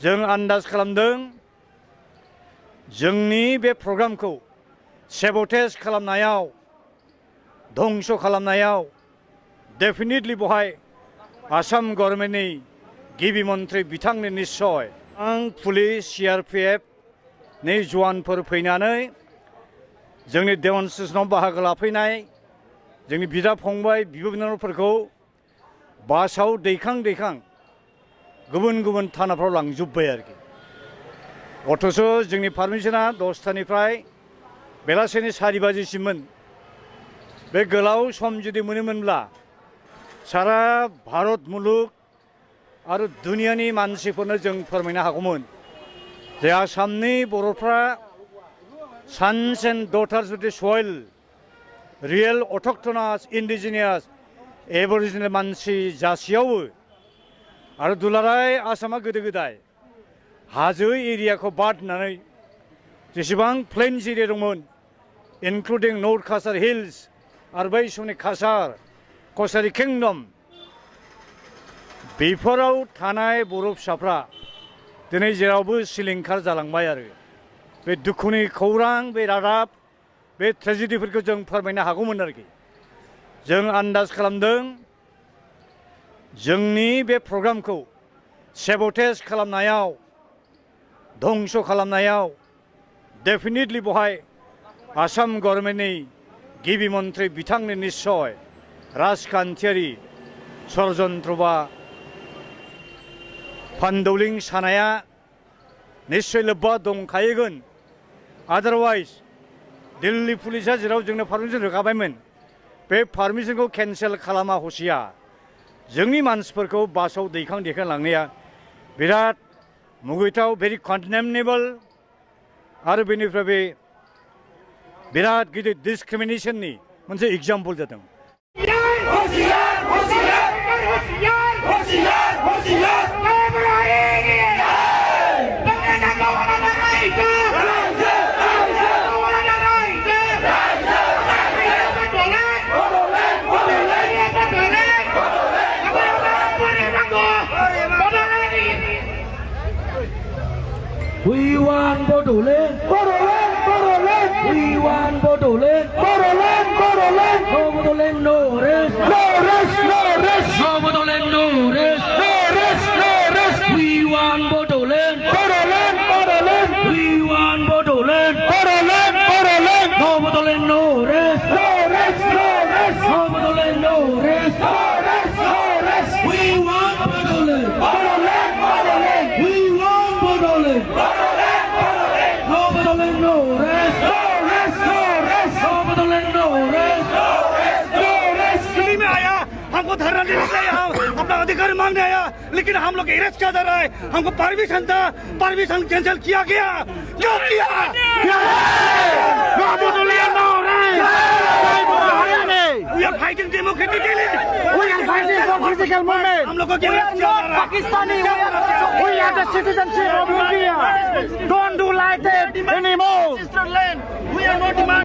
जों आन्दाज खालामदों जोंनि बे प्रग्रामखौ सेबोटेज खालामनायाव धंस खालामनायाव डेफिनेटलि बहाय आसाम गभर्नमेन्टनि गिबि मन्थ्रि बिथांनि निश्चय आं पुलिस CRPF नि जवानफोर फैनानै जोंनि डेमनस्ट्रेसनाव बाहागो लाफैनाय जोंनि बिदा फंबाय बिब' बिनानावफोरखौ बासाव दैखां गुबुन गुबुन थानाफ्राव लांजोब्बाय आरोखि अथच जोंनि पारमिशना 10टानिफ्राय बेलासिनि 4 बाजिसिममोन बे गोलाव सम जुदि मोनोमोनब्ला सारा भारत मुलुग आरो दुनियानि मानसिफोरनो जों फोरमायनो हागौमोन जे आसामनि बर'फ्रा sons and daughters of the soil real autochthonous indigenous aboriginal मानसि जासेयावबो आरो दुलाराय आसामा गोदो गोदाय हाजो एरियाखौ बाद होननानै जेसेबां प्लेन्स एरिया दंमोन इनक्लुडिं नर्थ कासार हिल्स आरो बै समनि कासार कसारि किंडम बेफोराव थानाय बर' फिसाफ्रा दिनै जेरावबो सिलिंखार जालांबाय आरो बे दुखुनि खौरां बे रादाब बे ट्रेजेडिफोरखौ जों फोरमायनो हागौमोन आरोखि जों आन्दाज खालामदों जोंनि बे प्रग्रामखौ सेबोटेज खालामनायाव धंस खालामनायाव डेफिनेटलि बहाय आसाम गभर्नमेन्टनि गिबि मन्थ्रि बिथांनि निश्चय राजखान्थियारि षड़यन्त्र बा फान्डौलिं सानाया निश्चय लोब्बा दंखायोगोन आदारवाइज दिल्ली पुलिसा जेराव जोंनो पारमिशन होखाबायमोन बे पारमिशनखौ केन्सेल खालामा हसिया जोंनि मानसिफोरखौ बासाव दैखां लांनाया बिराद मुगैथाव भेरि कन्डेमनेबल आरो बेनिफ्राय बे बिराद गिदिर डिसक्रिमिनेशननि मोनसे एग्जाम्पल जादों We want bodoland, bodoland, bodoland. We want bodoland, bodoland, bodoland. No bodoland, no rest, no rest, no rest. No bodoland, no rest, no rest, no rest. We want bodoland, bodoland, bodoland. We want bodoland, bodoland, bodoland. No bodoland, no rest, no rest, no rest. No bodoland, no rest, no rest, no rest. We want bodoland, bodoland, bodoland. We want bodoland. No bodoland, no rest, no rest, no rest. No bodoland, no rest, no rest, no rest. Delhi में आया हमको धरना देने के लिए यहाँ अपना अधिकार मांगने आया लेकिन हम लोग अरेस्ट किया जा रहा है हमको परमिशन था परमिशन कैंसिल किया गया क्यों किया No bodoland, no rest. We are fighting democratically. We are fighting for physical movement. हम लोग को We are not Pakistani. We are the citizenship of India. Don't do like that anymore. We are not demanding.